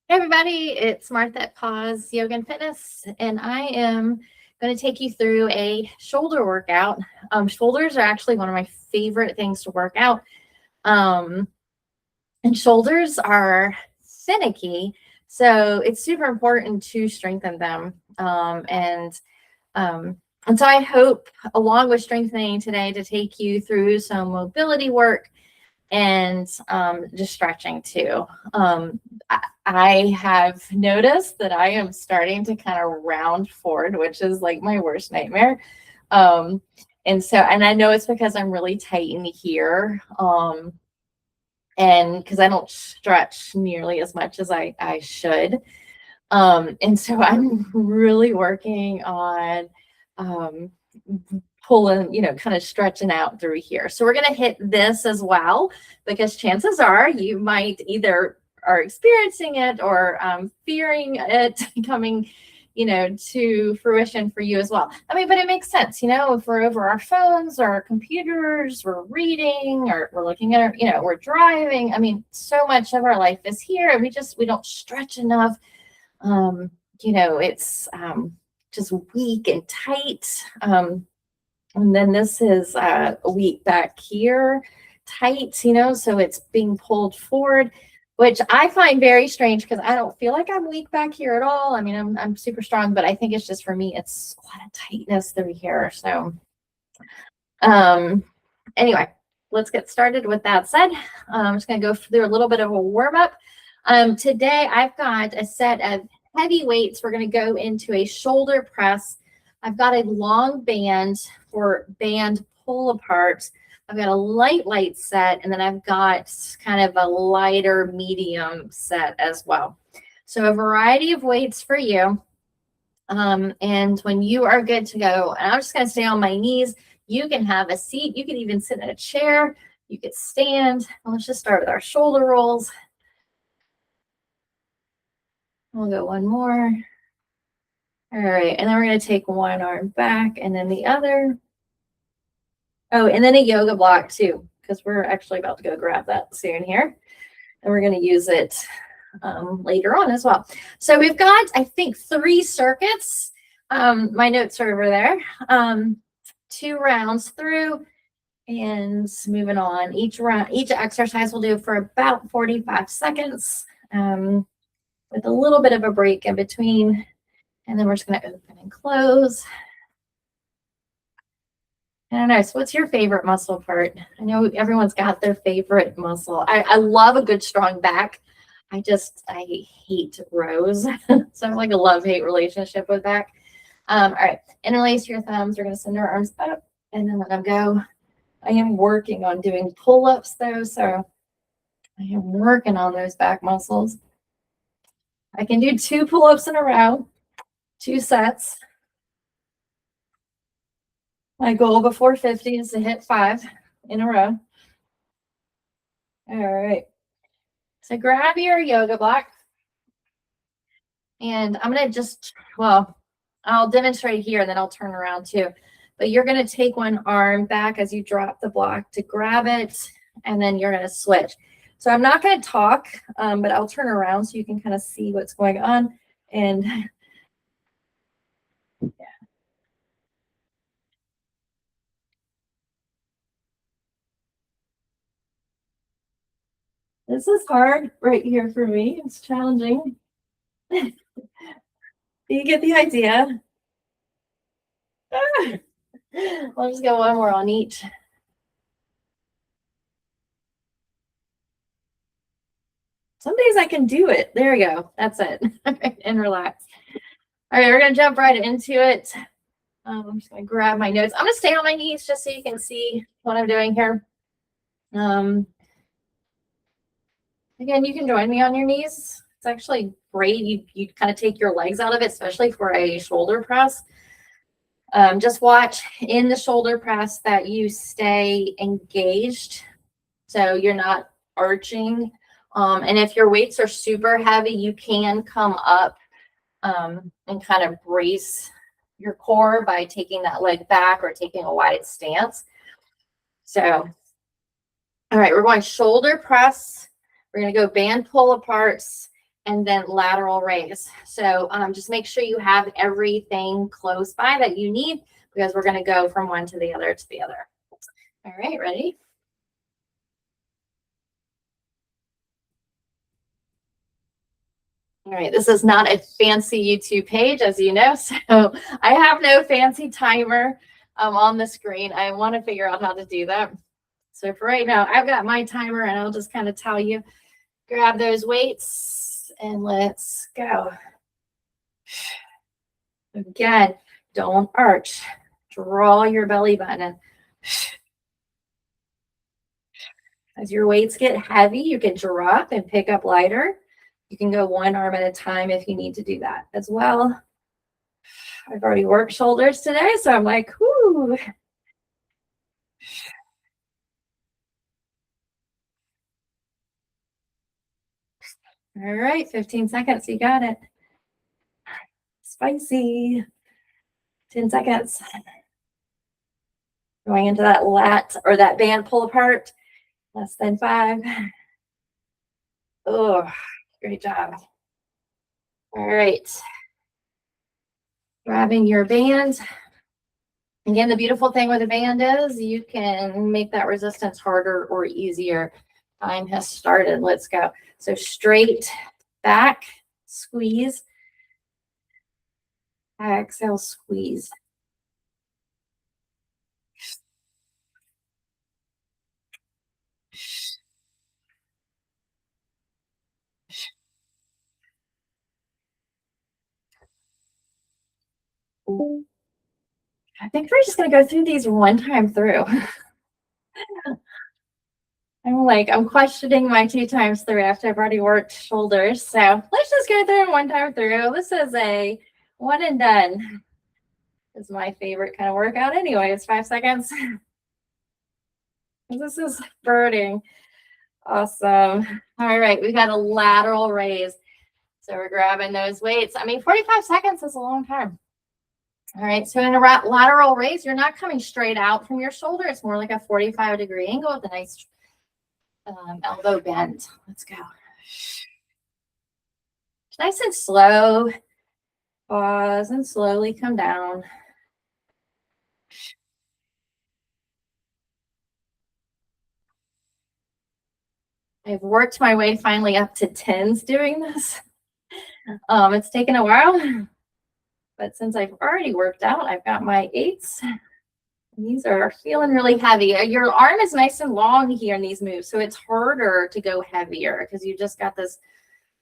Hey everybody, it's Martha at Pause Yoga and Fitness, and I am going to take you through a shoulder workout. Shoulders are actually one of my favorite things to work out, and shoulders are finicky, so it's super important to strengthen them. And so I hope, along with strengthening today, to take you through some mobility work and just stretching too. I have noticed that I am starting to kind of round forward, which is like my worst nightmare. And I know it's because I'm really tight in here. And because I don't stretch nearly as much as I should. And so I'm really working on pulling, kind of stretching out through here. So we're going to hit this as well, because chances are you might either are experiencing it or fearing it coming, to fruition for you as well. I mean, but it makes sense, if we're over our phones or our computers, we're reading or we're looking at our, we're driving. I mean, so much of our life is here and we don't stretch enough. It's just weak and tight. And then this is weak back here, tight, so it's being pulled forward, which I find very strange because I don't feel like I'm weak back here at all. I mean, I'm super strong, but I think it's just for me, it's a lot of tightness through here. So anyway, let's get started with that said. I'm just going to go through a little bit of a warm up. Today, I've got a set of heavy weights. We're going to go into a shoulder press. I've got a long band for band pull apart. I've got a light set, and then I've got kind of a lighter medium set as well. So a variety of weights for you. And when you are good to go, and I'm just going to stay on my knees. You can have a seat. You can even sit in a chair. You could stand. Let's just start with our shoulder rolls. We'll go one more. All right, and then we're going to take one arm back and then the other. Oh, and then a yoga block too, because we're actually about to go grab that soon here. And we're going to use it later on as well. So we've got, I think, 3 circuits. My notes are over there. 2 rounds through and moving on. Each exercise we'll do for about 45 seconds with a little bit of a break in between. And then we're just going to open and close. I don't know. So what's your favorite muscle part? I know everyone's got their favorite muscle. I love a good strong back. I hate rows. So I'm like a love-hate relationship with back. All right. Interlace your thumbs. We're going to send our arms up and then let them go. I am working on doing pull-ups though. So I am working on those back muscles. I can do 2 pull-ups in a row. 2 sets. My goal before 50 is to hit 5 in a row. All right. So grab your yoga block. And I'm going to I'll demonstrate here and then I'll turn around too. But you're going to take one arm back as you drop the block to grab it. And then you're going to switch. So I'm not going to talk, but I'll turn around so you can kind of see what's going on. And yeah. This is hard right here for me. It's challenging. You get the idea. I'll just go one more on each. Some days I can do it. There we go. That's it. And relax. All right, we're going to jump right into it. I'm just going to grab my notes. I'm going to stay on my knees just so you can see what I'm doing here. Again, you can join me on your knees. It's actually great. You kind of take your legs out of it, especially for a shoulder press. Just watch in the shoulder press that you stay engaged, so you're not arching. And if your weights are super heavy, you can come up and kind of brace your core by taking that leg back or taking a wide stance. So, all right, we're going shoulder press. We're going to go band pull aparts, and then lateral raise. So just make sure you have everything close by that you need, because we're going to go from one to the other to the other. All right, ready? All right, this is not a fancy YouTube page, as you know, so I have no fancy timer on the screen. I want to figure out how to do that. So for right now, I've got my timer, and I'll just kind of tell you, grab those weights and let's go. Again, don't arch. Draw your belly button in. As your weights get heavy, you can drop and pick up lighter. You can go one arm at a time if you need to do that as well. I've already worked shoulders today, so I'm like, whoo. All right, 15 seconds, you got it. Spicy. 10 seconds. Going into that lat or that band pull apart. Less than 5. Oh, great job. All right. Grabbing your band. Again, the beautiful thing with a band is you can make that resistance harder or easier. Time has started. Let's go. So straight back, squeeze. Exhale, squeeze. I think we're just going to go through these one time through. I'm questioning my 2 times through after I've already worked shoulders. So let's just go through them one time through. This is a one and done. This is my favorite kind of workout anyway. It's 5 seconds. This is burning. Awesome. All right, we got a lateral raise. So we're grabbing those weights. I mean, 45 seconds is a long time. All right, so in a lateral raise, you're not coming straight out from your shoulder. It's more like a 45-degree angle with a nice elbow bend. Let's go. Nice and slow. Pause and slowly come down. I've worked my way finally up to 10s doing this. It's taken a while, but since I've already worked out, I've got my 8s. These are feeling really heavy. Your arm is nice and long here in these moves, so it's harder to go heavier because you just got this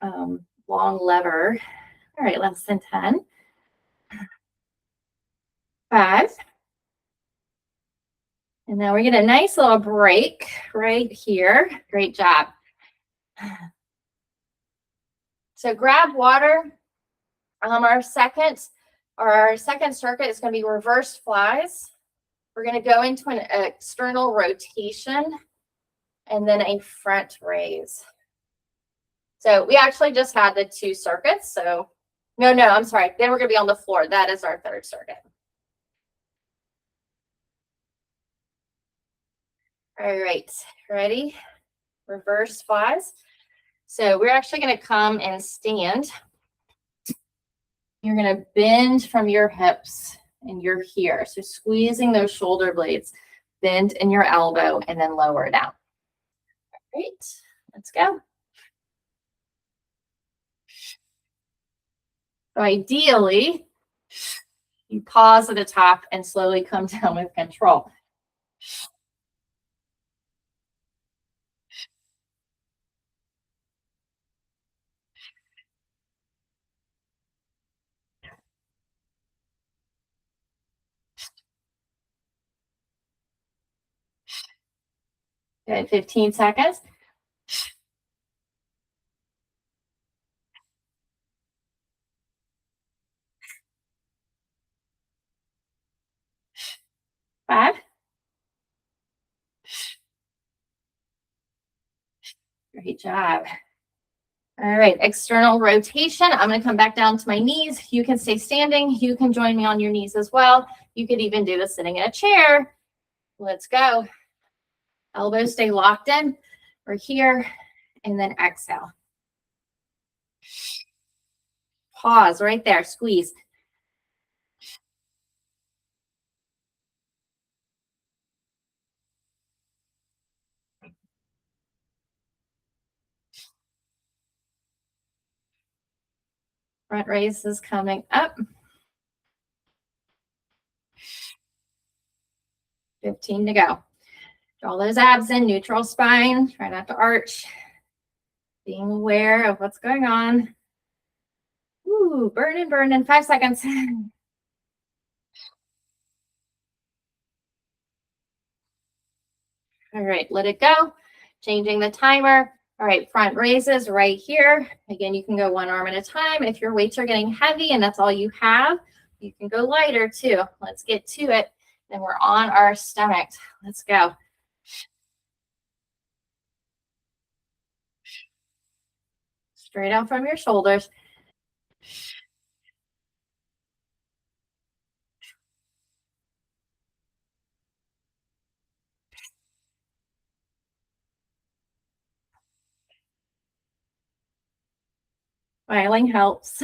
long lever. All right, less than 10. 5. And now we get a nice little break right here. Great job. So grab water. Our second circuit is going to be reverse flies. We're going to go into an external rotation and then a front raise. So we actually just had the 2 circuits. So no, I'm sorry. Then we're going to be on the floor. That is our 3rd circuit. All right, ready? Reverse flies. So we're actually going to come and stand. You're going to bend from your hips and you're here. So squeezing those shoulder blades, bend in your elbow and then lower down. All right, let's go. So ideally, you pause at the top and slowly come down with control. Good, 15 seconds. 5. Great job. All right, external rotation. I'm going to come back down to my knees. You can stay standing. You can join me on your knees as well. You could even do this sitting in a chair. Let's go. Elbows stay locked in. We're here. And then exhale. Pause right there. Squeeze. Front raise is coming up. 15 to go. Draw those abs in, neutral spine. Try not to arch. Being aware of what's going on. Ooh, burn in 5 seconds. All right, let it go. Changing the timer. All right, front raises right here. Again, you can go one arm at a time. If your weights are getting heavy and that's all you have, you can go lighter too. Let's get to it. Then we're on our stomach. Let's go. Straight out from your shoulders. Smiling helps.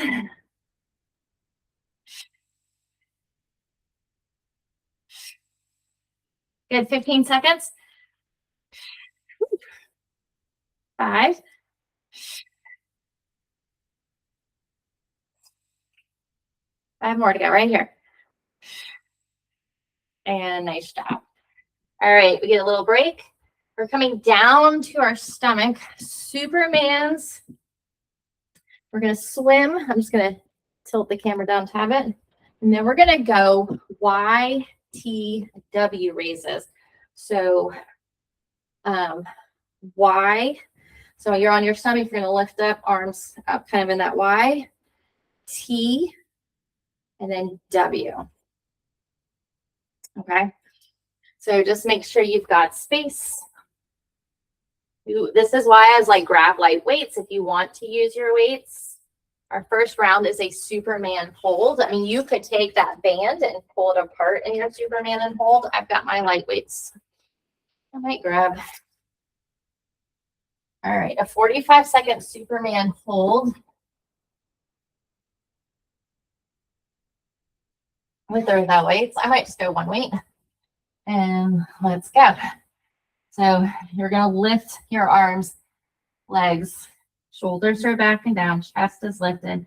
Good, 15 seconds. 5. 5 more to go right here. And nice job. All right, we get a little break. We're coming down to our stomach. Superman's. We're going to swim. I'm just going to tilt the camera down to have it. And then we're going to go YTW raises. So Y. So you're on your stomach. You're going to lift up, arms up kind of in that Y. T. And then W. Okay. So just make sure you've got space. This is why I was like, grab light weights if you want to use your weights. Our first round is a Superman hold. I mean, you could take that band and pull it apart in your Superman and hold. I've got my light weights. I might grab. All right, a 45-second Superman hold. With or without weights. I might just go one weight. And let's go. So you're going to lift your arms, legs, shoulders are back and down, chest is lifted.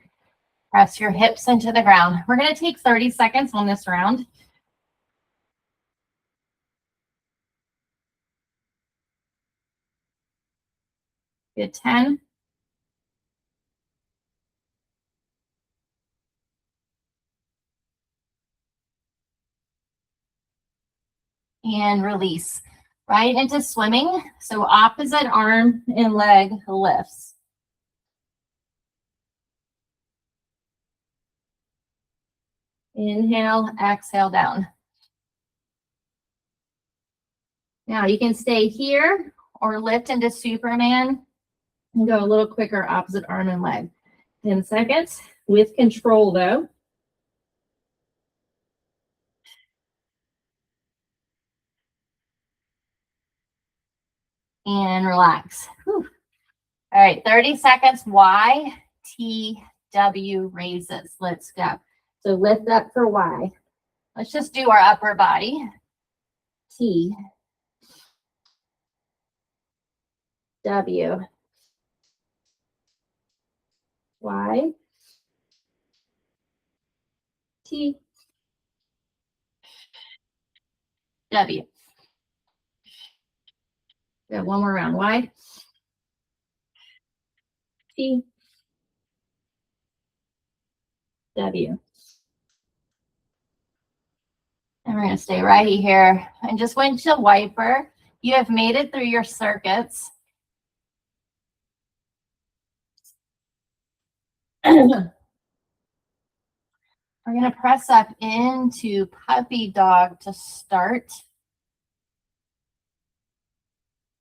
Press your hips into the ground. We're going to take 30 seconds on this round. Good, 10. And release. Right into swimming. So opposite arm and leg lifts. Inhale, exhale down. Now you can stay here or lift into Superman and go a little quicker opposite arm and leg. 10 seconds with control though. And relax. Whew. All right, 30 seconds. Y, T, W raises. Let's go. So lift up for Y. Let's just do our upper body. T, W, Y, T, W. We have one more round. Y, T, W. And we're going to stay right here. And just windshield wiper. You have made it through your circuits. We're going to press up into puppy dog to start.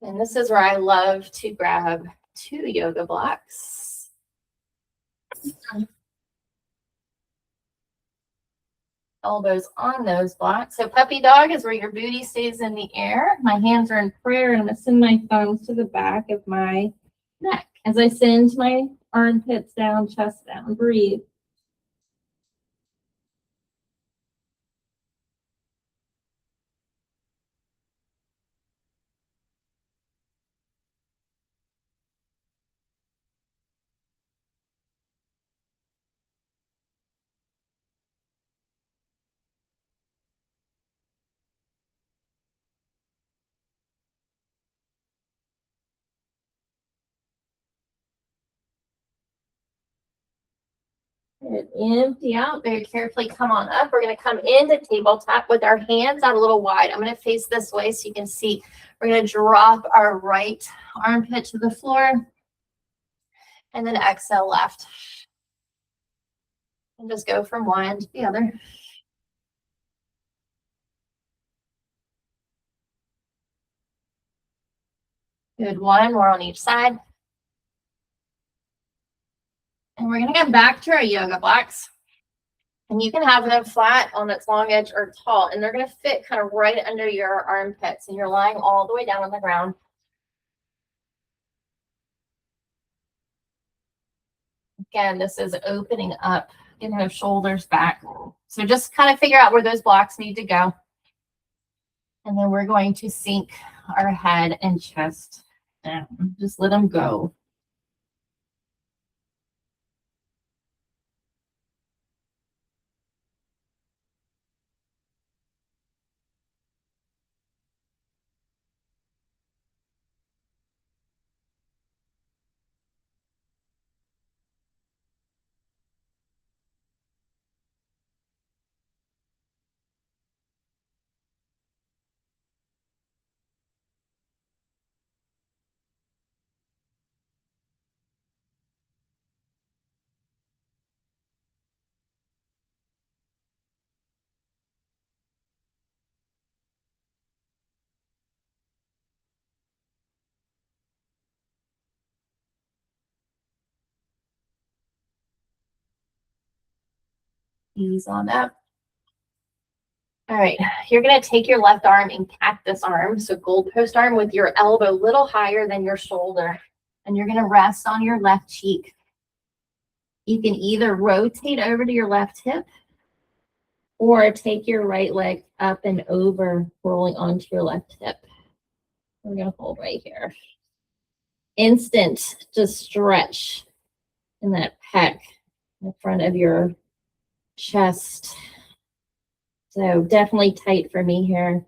And this is where I love to grab 2 yoga blocks. Elbows on those blocks. So puppy dog is where your booty stays in the air. My hands are in prayer, and I'm going to send my thumbs to the back of my neck as I send my armpits down, chest down. Breathe. ahead, empty out very carefully. Come on up. We're going to come into tabletop with our hands out a little wide. I'm going to face this way so you can see. We're going to drop our right armpit to the floor and then exhale left. And just go from one to the other. Good, one more on each side. And we're going to come back to our yoga blocks. And you can have them flat on its long edge or tall. And they're going to fit kind of right under your armpits. And you're lying all the way down on the ground. Again, this is opening up, getting those shoulders back. So just kind of figure out where those blocks need to go. And then we're going to sink our head and chest down. Just let them go. Ease on up. All right, you're going to take your left arm and cactus arm, so goalpost arm with your elbow a little higher than your shoulder. And you're going to rest on your left cheek. You can either rotate over to your left hip or take your right leg up and over, rolling onto your left hip. We're going to hold right here. Instant, just stretch in that pec in front of your chest. So definitely tight for me here.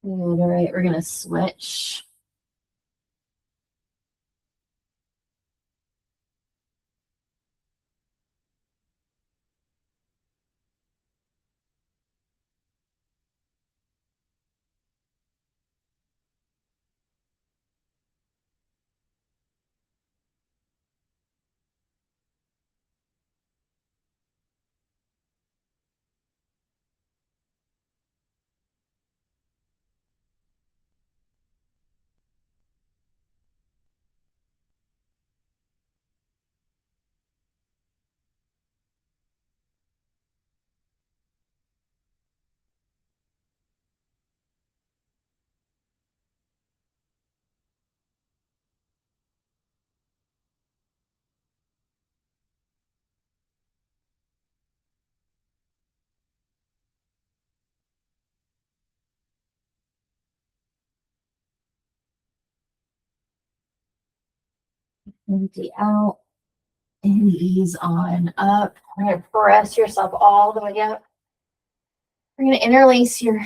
All right, we're going to switch. Empty out and ease on up. We're going to press yourself all the way up. We're going to interlace your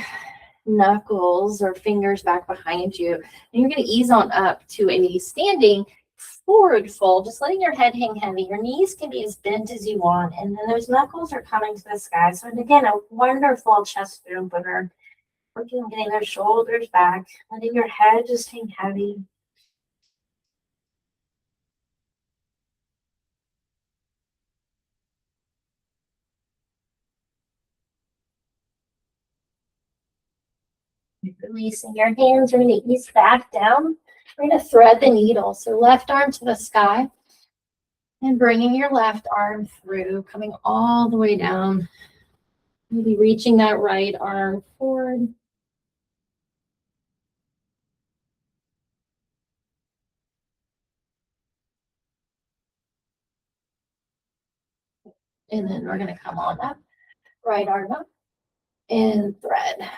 knuckles or fingers back behind you. And you're going to ease on up to a standing forward fold, just letting your head hang heavy. Your knees can be as bent as you want. And then those knuckles are coming to the sky. So again, a wonderful chest opener. Working on getting those shoulders back, letting your head just hang heavy. Releasing your hands, we're going to ease back down. We're going to thread the needle. So left arm to the sky and bringing your left arm through, coming all the way down. Maybe reaching that right arm forward. And then we're going to come on up. Right arm up. And thread.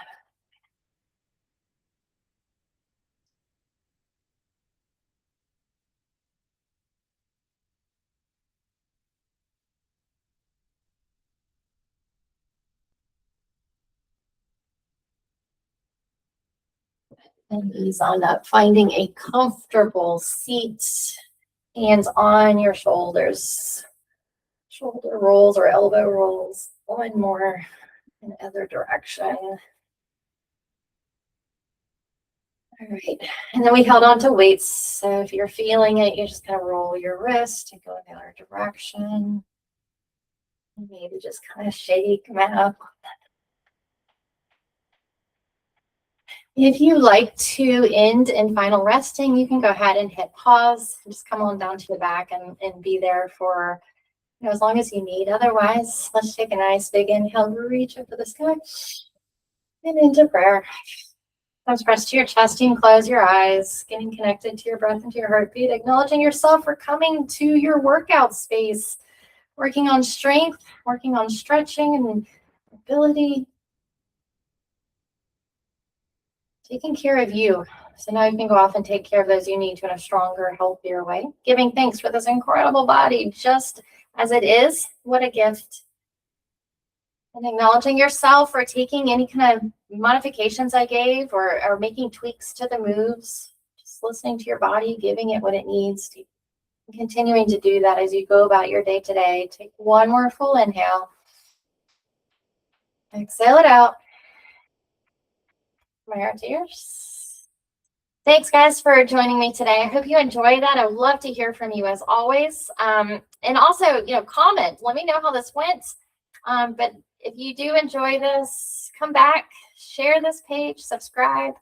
And ease on up, finding a comfortable seat, hands on your shoulders, shoulder rolls or elbow rolls. One more in the other direction. All right, and then we held on to weights. So if you're feeling it, you just kind of roll your wrist and go in the other direction. And maybe just kind of shake them out. If you like to end in final resting, you can go ahead and hit pause. Just come on down to the back and be there for, as long as you need. Otherwise, let's take a nice big inhale, reach up to the sky, and into prayer. Thumbs pressed to your chest, you can close your eyes, getting connected to your breath and to your heartbeat, acknowledging yourself for coming to your workout space, working on strength, working on stretching and mobility, taking care of you. So now you can go off and take care of those you need to in a stronger, healthier way. Giving thanks for this incredible body just as it is. What a gift. And acknowledging yourself for taking any kind of modifications I gave or making tweaks to the moves. Just listening to your body, giving it what it needs. Continuing to do that as you go about your day today. Take one more full inhale. Exhale it out. My heart to yours. Thanks, guys, for joining me today. I hope you enjoyed that. I would love to hear from you as always. And also, comment. Let me know how this went. But if you do enjoy this, come back, share this page, subscribe,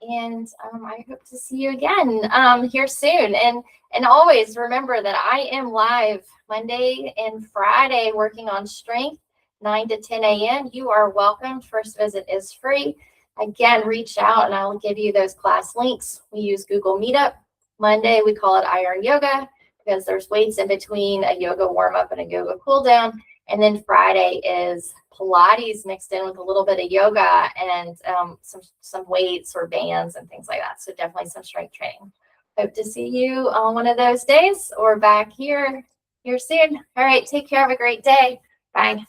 and I hope to see you again here soon. And always remember that I am live Monday and Friday working on strength, 9 to 10 a.m. You are welcome. First visit is free. Again, reach out and I'll give you those class links. We use Google Meetup. Monday, we call it Iron Yoga because there's weights in between a yoga warm-up and a yoga cool-down. And then Friday is Pilates mixed in with a little bit of yoga and some weights or bands and things like that. So definitely some strength training. Hope to see you on one of those days or back here soon. All right, take care. Have a great day. Bye.